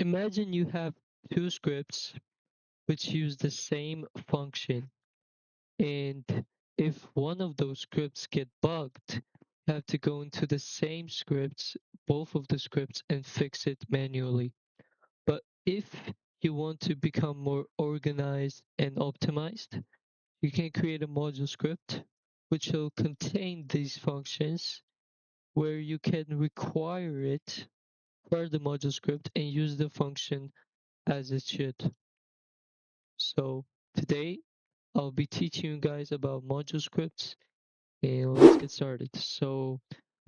imagine you have two scripts which use the same function, and if one of those scripts get bugged, you have to go into the same scripts, both of the scripts, and fix it manually. But if you want to become more organized and optimized, you can create a module script which will contain these functions where you can require it for the module script and use the function as it should. So today I'll be teaching you guys about module scripts, and let's get started. So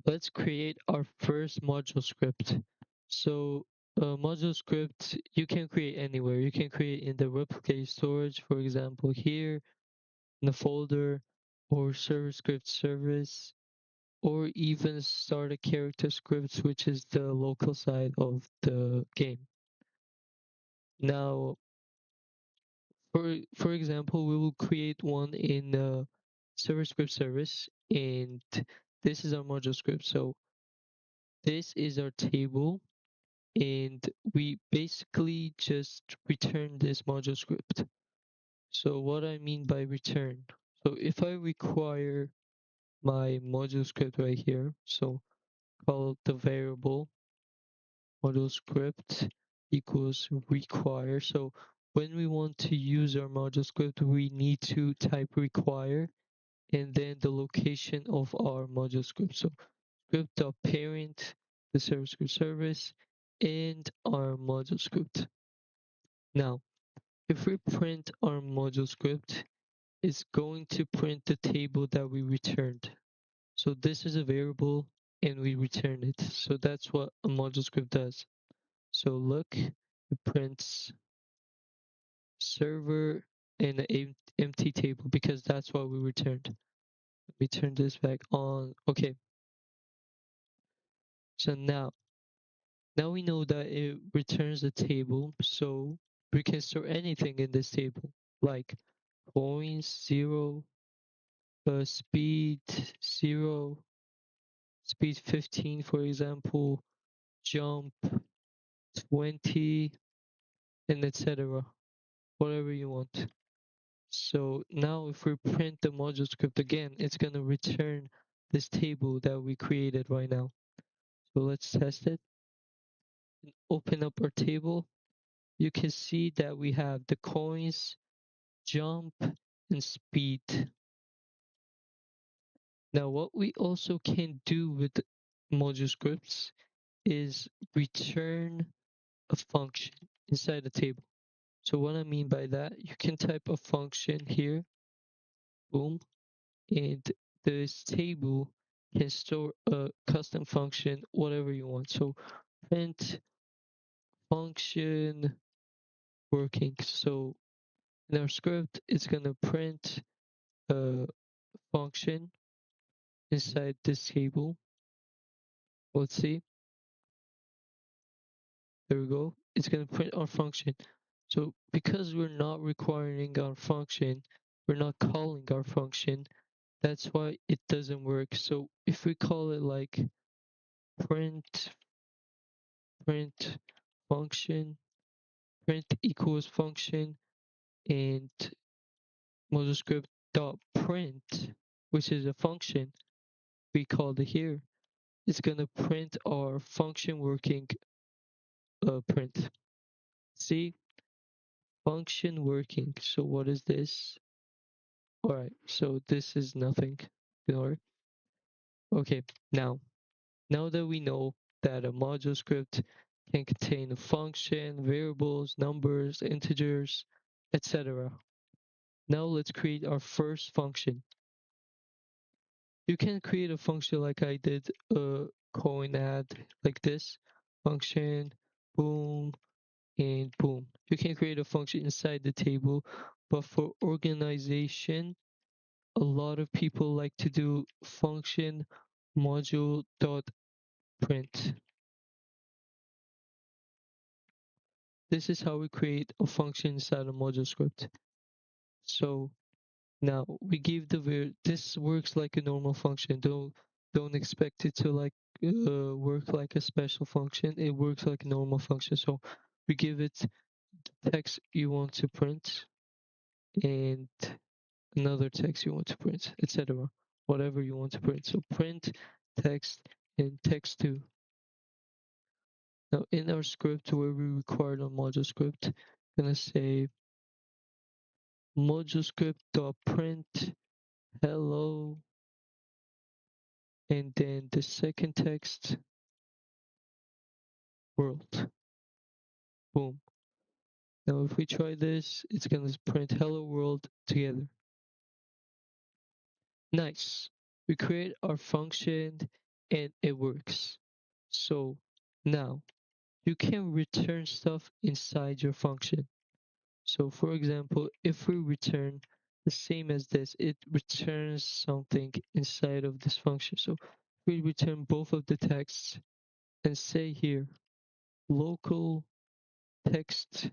let's create our first module script. So a module script you can create anywhere. You can create in the replicated storage, for example, here in the folder, or server script service, or even start a character script, which is the local side of the game. Now, for example, we will create one in server script service, and this is our module script. So this is our table, and we basically just return this module script. So what I mean by return, so if I require my module script right here, so call the variable ModuleScript equals require. So when we want to use our module script, we need to type require and then the location of our module script. So script.parent, the server script service, and our module script. Now, if we print our module script, it's going to print the table that we returned. So this is a variable and we return it. So that's what a module script does. So look, it prints server and an empty table because that's what we returned. Let me turn this back on. Okay. So now we know that it returns a table, so we can store anything in this table, like coins, 0, speed, 0, speed 15, for example, jump 20, and etc. Whatever you want. So now if we print the module script again, it's going to return this table that we created right now. So let's test it. Open up our table. You can see that we have the coins, jump, and speed. Now what we also can do with module scripts is return a function inside the table. So what I mean by that, you can type a function here, boom, and this table can store a custom function, whatever you want. So print function working. So in our script, it's gonna print a function inside this table. Let's see. There we go. It's gonna print our function. So because we're not requiring our function, we're not calling our function, that's why it doesn't work. So if we call it like print function, print equals function, and ModuleScript dot print, which is a function we called it here, it's gonna print our function working print. See, function working. So what is this? All right, so this is nothing. Ignore. Okay, now that we know that a module script can contain a function, variables, numbers, integers, etc. Now let's create our first function. You can create a function like I did, coin add, like this function, boom, and boom. You can create a function inside the table, but for organization, a lot of people like to do function module dot print. This is how we create a function inside a module script. So now we give this works like a normal function. Don't expect it to like work like a special function. It works like a normal function. So we give it the text you want to print and another text you want to print, etc. Whatever you want to print. So print text and text2. Now in our script where we required on ModuleScript, I'm gonna say ModuleScript.print hello, and then the second text world. Boom. Now if we try this, it's gonna print hello world together. Nice. We create our function and it works. So now you can return stuff inside your function. So for example, if we return the same as this, it returns something inside of this function. So we return both of the texts and say here local text2.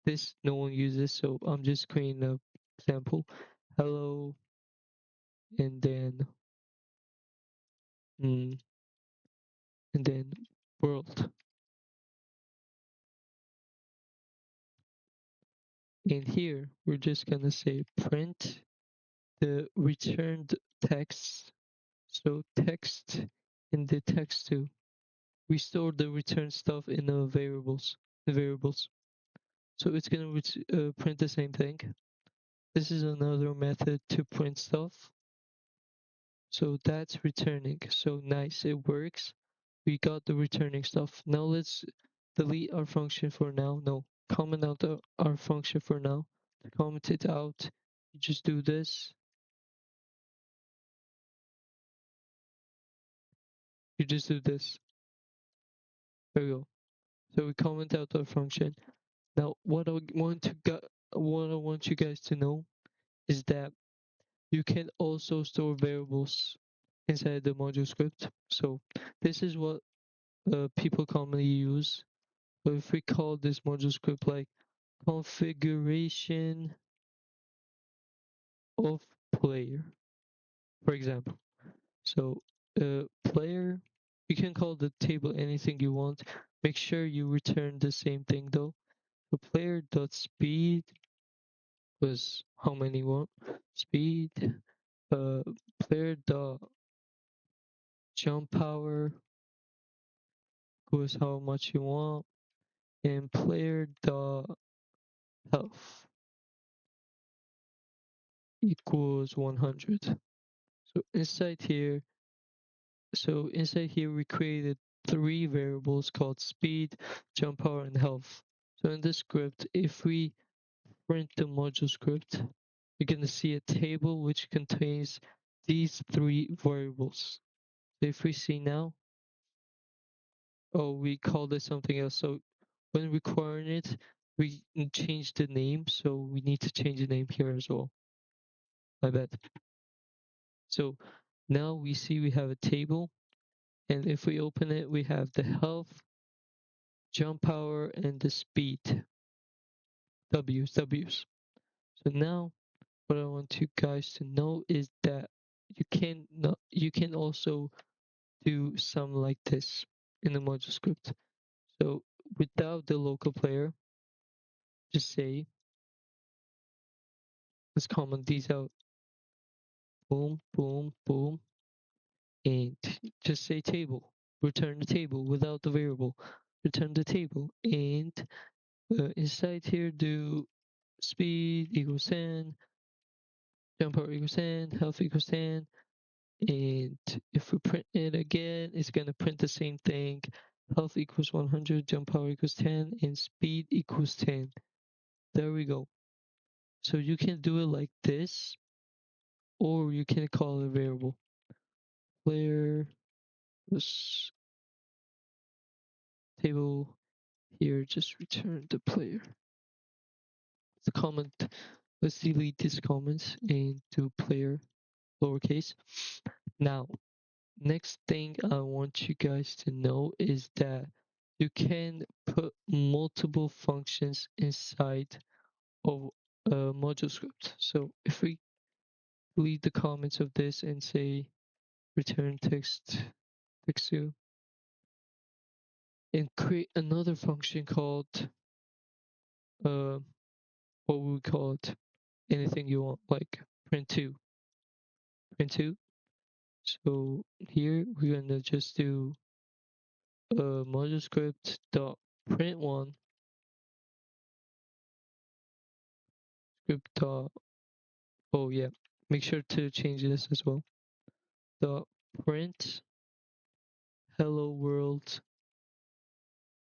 This no one uses, so I'm just creating an example. Hello, and then and then world. And here we're just gonna say print the returned text. So text in the text2. We store the return stuff in the variables. So it's gonna print the same thing. This is another method to print stuff. So that's returning. So nice, it works. We got the returning stuff. Now let's delete our function for now. No, comment out our function for now. To comment it out, you just do this. You just do this. There we go. So we comment out our function. Now what I want you guys to know is that you can also store variables inside the module script. So this is what people commonly use. So if we call this module script like configuration of player, for example. So player, you can call the table anything you want. Make sure you return the same thing though. So player.speed was how many you want. Speed, player dot jump power was how much you want, and player dot health equals 100. So inside here we created three variables called speed, jump power, and health. So in this script, if we print the module script, you're gonna see a table which contains these three variables. So if we see now, oh, we called it something else. So when requiring it, we change the name. So we need to change the name here as well. My bad. So now we see we have a table, and if we open it, we have the health, jump power, and the speed. W's. So now what I want you guys to know is that you can also do some like this in the module script. So without the local player, just say, let's comment these out. Boom, boom, boom, and just say table. Return the table without the variable. Return the table, and inside here do speed equals 10, jump power equals 10, health equals 10, and if we print it again, it's gonna print the same thing. Health equals 100, jump power equals 10, and speed equals 10. There we go. So you can do it like this, or you can call a variable. Player was table here, just return the player. The comment, let's delete these comments and do player lowercase. Now, next thing I want you guys to know is that you can put multiple functions inside of a module script. So if we delete the comments of this and say return text2, and create another function called uh what would we call it? Anything you want, like print2. So here we're gonna just do ModuleScript dot print1 script dot, oh yeah, make sure to change this as well, dot print hello world,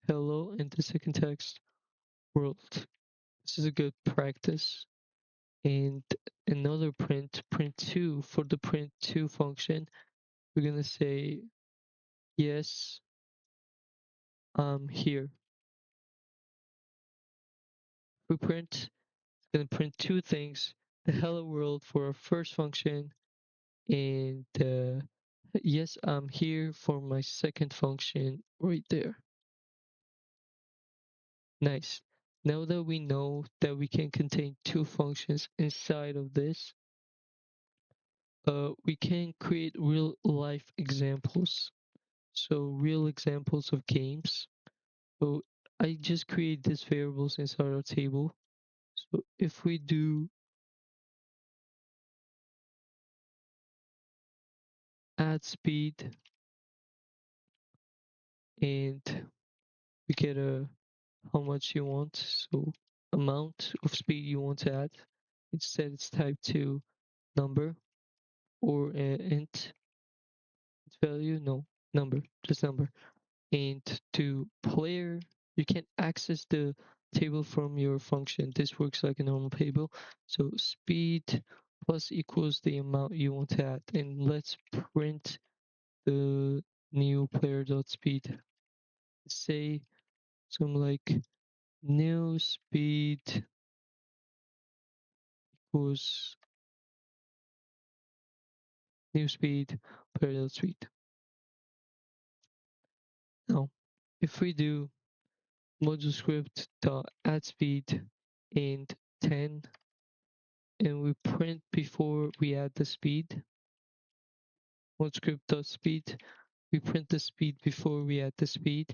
hello in the second text world. This is a good practice. And another print2, for the print2 function, we're gonna say yes, I'm here. We print, it's gonna print two things: the hello world for our first function, and yes, I'm here for my second function right there. Nice. Now that we know that we can contain two functions inside of this, we can create real life examples. So real examples of games. So I just create these variables inside our table. So if we do add speed, and we get a how much you want, so amount of speed you want to add. Instead it's typed to number or int value, no, number, just number. And to player, you can access the table from your function. This works like a normal table. So speed plus equals the amount you want to add, and let's print the new player dot speed. Say something like new speed equals new speed player dot speed. Now, if we do ModuleScript dot add speed and 10, and we print before we add the speed, ModuleScript dot speed, we print the speed before we add the speed,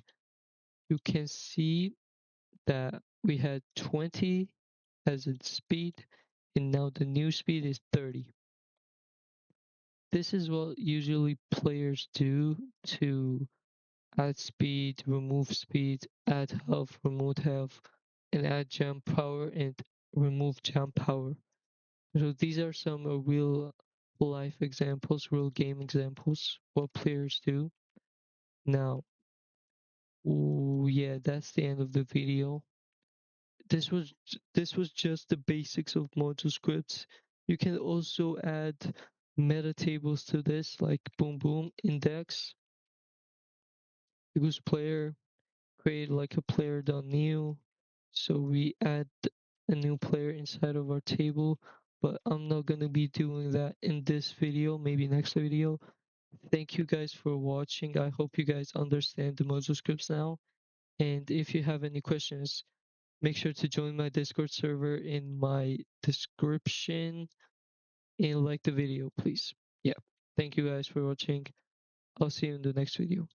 you can see that we had 20 as its speed, and now the new speed is 30. This is what usually players do to add speed, remove speed, add health, remove health, and add jump power and remove jump power. So these are some real life examples, real game examples, what players do. Now, yeah, that's the end of the video. This was just the basics of ModuleScripts. You can also add meta tables to this, like boom boom index equals player, create like a player done new. So we add a new player inside of our table, but I'm not gonna be doing that in this video, maybe next video. Thank you guys for watching. I hope you guys understand the ModuleScripts now. And if you have any questions, make sure to join my Discord server in my description and like the video, please. Yeah. Thank you guys for watching. I'll see you in the next video.